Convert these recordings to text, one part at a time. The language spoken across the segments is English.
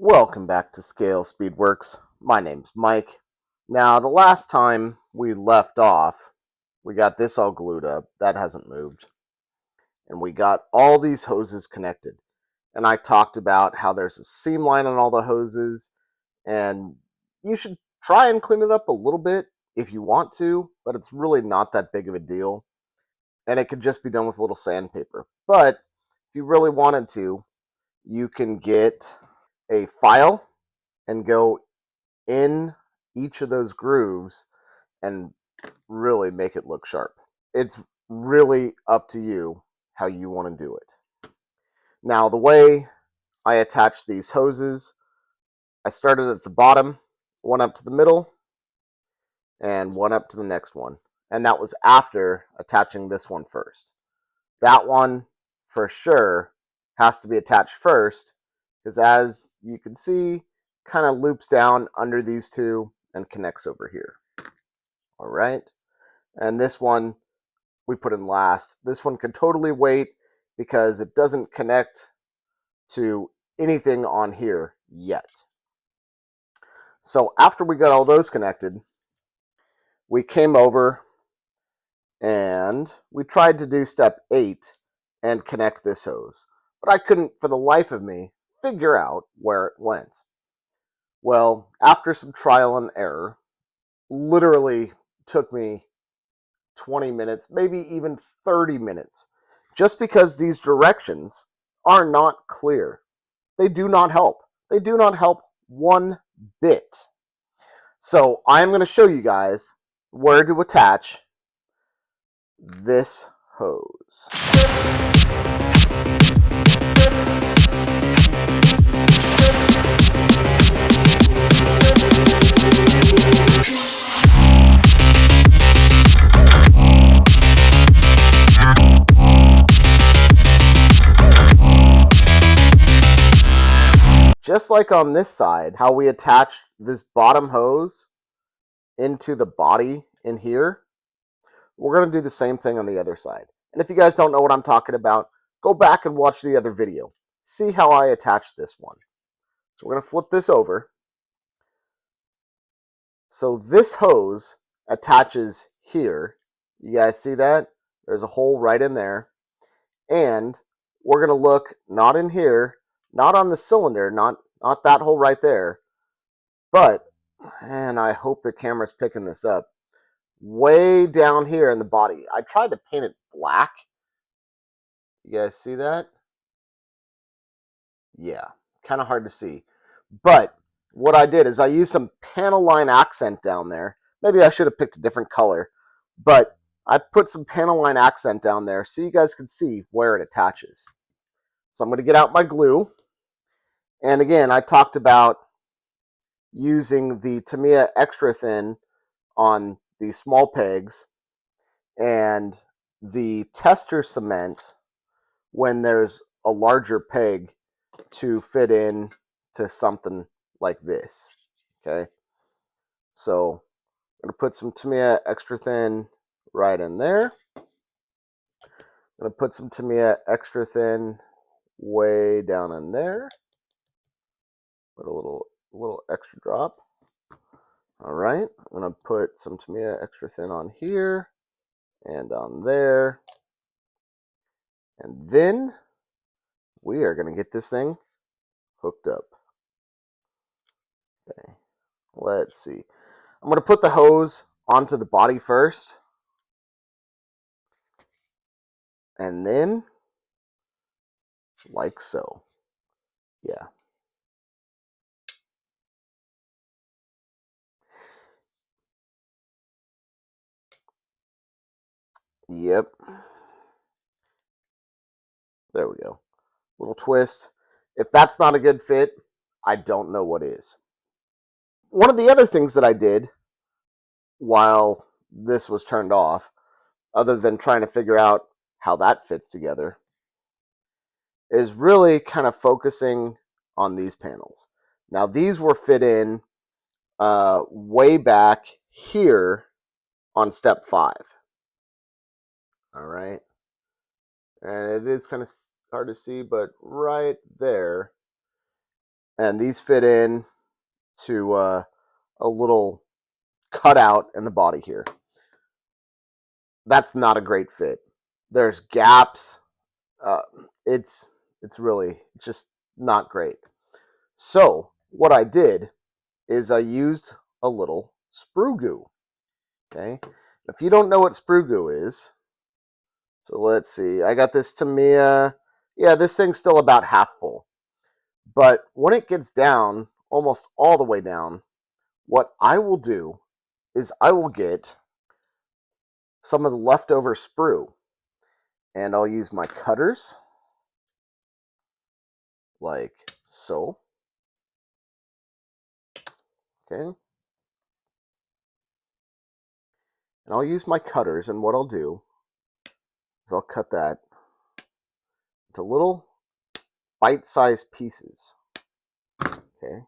Welcome back to ScaleSpeedworks. My name's Mike. Now, the last time we left off, we got this all glued up. That hasn't moved. And we got all these hoses connected. And I talked about how there's a seam line on all the hoses, and you should try and clean it up a little bit if you want to, but it's really not that big of a deal. And it could just be done with a little sandpaper. But if you really wanted to, you can get a file and go in each of those grooves and really make it look sharp. It's really up to you how you want to do it. Now, the way I attach these hoses, I started at the bottom, one up to the middle, and one up to the next one. And that was after attaching this one first. That one, for sure, has to be attached first, because as you can see, kind of loops down under these two and connects over here. All right. And this one we put in last. This one could totally wait because it doesn't connect to anything on here yet. So after we got all those connected, we came over and we tried to do step 8 and connect this hose. But I couldn't, for the life of me, figure out where it went. Well, after some trial and error, literally took me 20 minutes, maybe even 30 minutes, just because these directions are not clear. They do not help. They do not help one bit. So I'm going to show you guys where to attach this hose. Just like on this side, how we attach this bottom hose into the body in here, we're going to do the same thing on the other side. And if you guys don't know what I'm talking about, go back and watch the other video. See how I attach this one. So we're going to flip this over. So this hose attaches here. You guys see that? There's a hole right in there. And we're going to look not in here, not on the cylinder, not that hole right there, but, and I hope the camera's picking this up, way down here in the body. I tried to paint it black. You guys see that? Yeah, kind of hard to see. But what I did is I used some panel line accent down there. Maybe I should have picked a different color, but I put some panel line accent down there so you guys can see where it attaches. So I'm going to get out my glue. And again, I talked about using the Tamiya Extra Thin on these small pegs and the tester cement when there's a larger peg to fit in to something like this. Okay, so I'm going to put some Tamiya Extra Thin right in there. I'm going to put some Tamiya Extra Thin way down in there. Put a little extra drop. All right, I'm going to put some Tamiya Extra Thin on here and on there. And then we are going to get this thing hooked up. Okay, let's see. I'm going to put the hose onto the body first. And then, like so. Yeah. Yep. There we go. Little twist. If that's not a good fit, I don't know what is. One of the other things that I did while this was turned off, other than trying to figure out how that fits together, is really kind of focusing on these panels. Now, these were fit in way back here on step 5. All right. And it is kind of hard to see, but right there. and these fit in to a little cutout in the body here. That's not a great fit. There's gaps. Uh, it's really just not great. So what I did is I used a little sprue goo. Okay, if you don't know what sprue goo is, so let's see. I got this Tamiya. Yeah, this thing's still about half full. But when it gets down, almost all the way down, what I will do is I will get some of the leftover sprue, and I'll use my cutters, like so. Okay. And I'll use my cutters, and what I'll do is I'll cut that into little bite-sized pieces. Okay.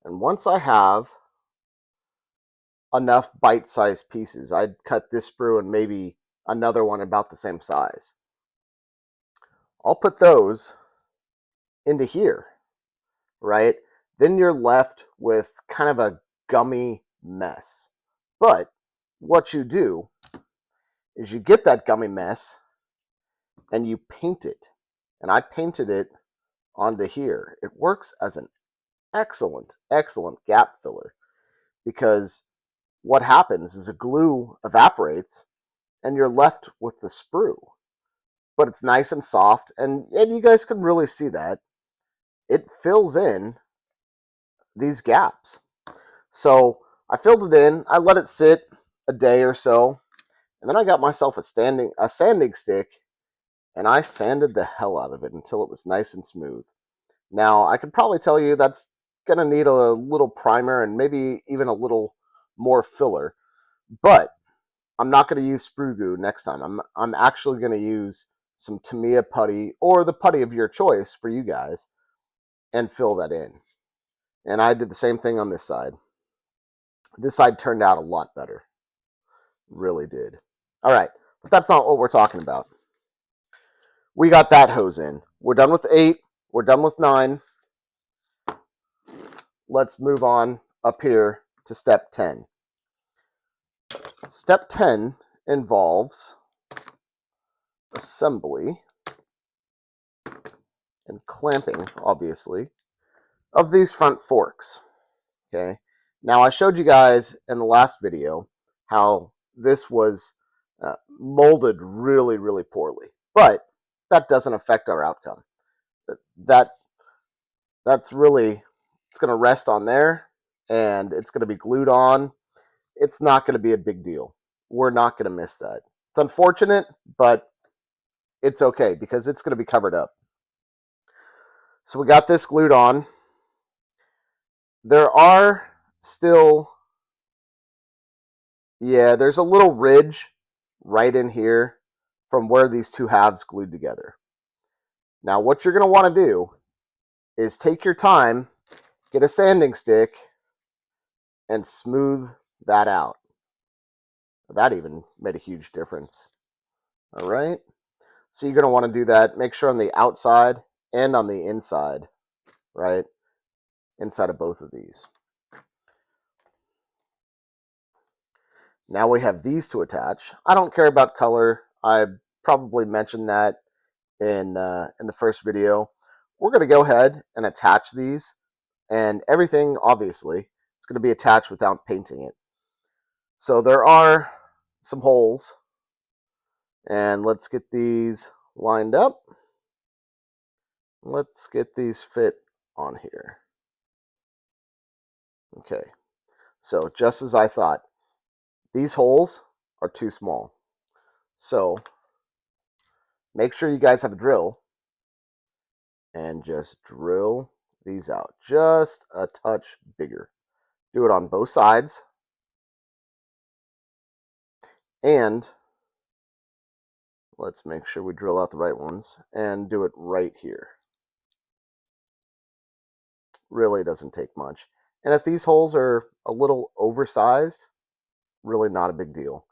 And once I have enough bite-sized pieces, I'd cut this sprue and maybe another one about the same size. I'll put those into here, right? Then you're left with kind of a gummy mess. But what you do is you get that gummy mess and you paint it. And I painted it onto here. It works as an excellent gap filler, because what happens is a glue evaporates and you're left with the sprue. But it's nice and soft, and you guys can really see that. It fills in these gaps. So I filled it in, I let it sit a day or so, and then I got myself a sanding stick, and I sanded the hell out of it until it was nice and smooth. Now, I could probably tell you that's going to need a little primer and maybe even a little more filler, but I'm not going to use sprue goo next time. I'm actually going to use some Tamiya putty, or the putty of your choice for you guys, and fill that in. And I did the same thing on this side. This side turned out a lot better. Really did. All right, but that's not what we're talking about. We got that hose in. We're done with 8. We're done with 9. Let's move on up here to step 10. Step 10 involves assembly and clamping, obviously, of these front forks. Okay. Now, I showed you guys in the last video how this was molded really, really poorly, but that doesn't affect our outcome. That's really, it's going to rest on there, and it's going to be glued on. It's not going to be a big deal. We're not going to miss that. It's unfortunate, but it's okay because it's going to be covered up. So we got this glued on. There are still, there's a little ridge right in here from where these two halves glued together. Now, what you're going to want to do is take your time, get a sanding stick, and smooth that out. That even made a huge difference. All right. So you're going to want to do that. Make sure on the outside and on the inside, right? Inside of both of these. Now we have these to attach. I don't care about color. I probably mentioned that in the first video. We're going to go ahead and attach these, and everything, obviously, is going to be attached without painting it. So there are some holes, and let's get these lined up. Let's get these fit on here. Okay, so just as I thought, these holes are too small. So make sure you guys have a drill and just drill these out just a touch bigger. Do it on both sides, and let's make sure we drill out the right ones and do it right here. Really doesn't take much. And if these holes are a little oversized, really not a big deal.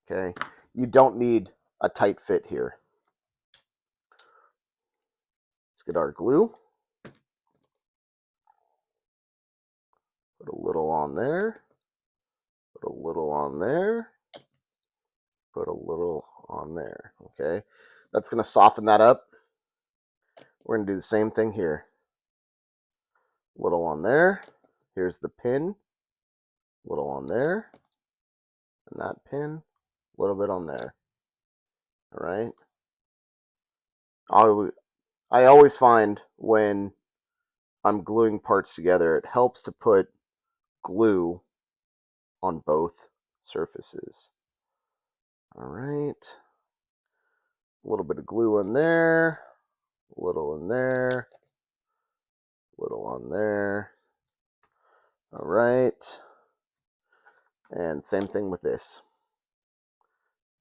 Okay, you don't need a tight fit here. Let's get our glue. on there, put a little on there, put a little on there. Okay, that's going to soften that up. We're going to do the same thing here. Little on there. Here's the pin. Little on there. And that pin. A little bit on there. All right. I always find when I'm gluing parts together, it helps to put glue on both surfaces. All right. A little bit of glue in there. A little in there. A little on there. All right. And same thing with this.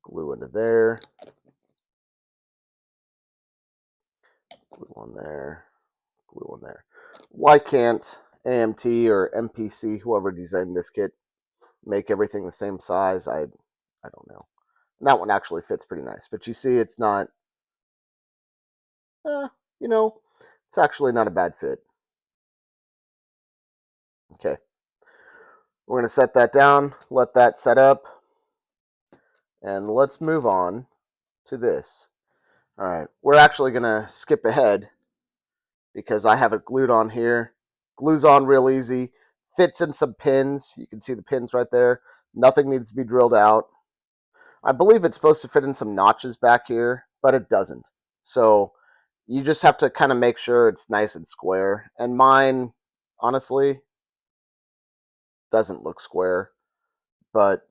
Glue into there. Glue on there. Glue on there. Why can't AMT or MPC, whoever designed this kit, make everything the same size? I don't know. And that one actually fits pretty nice. But you see, it's not, you know, it's actually not a bad fit. Okay. We're going to set that down, let that set up, and let's move on to this. All right. We're actually going to skip ahead because I have it glued on here. Glues on real easy. Fits in some pins. You can see the pins right there. Nothing needs to be drilled out. I believe it's supposed to fit in some notches back here, but it doesn't. So you just have to kind of make sure it's nice and square. And mine, honestly, doesn't look square, but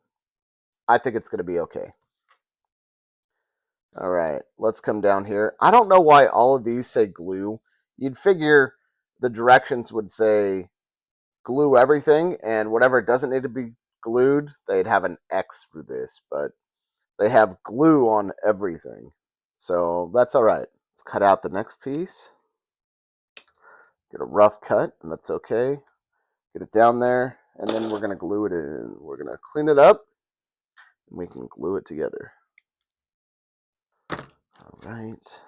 I think it's going to be okay. All right, let's come down here. I don't know why all of these say glue. You'd figure the directions would say glue everything, and whatever doesn't need to be glued, they'd have an X for this, but they have glue on everything. So that's all right. Let's cut out the next piece. Get a rough cut, and that's okay. Get it down there, and then we're going to glue it in. We're going to clean it up, and we can glue it together. All right.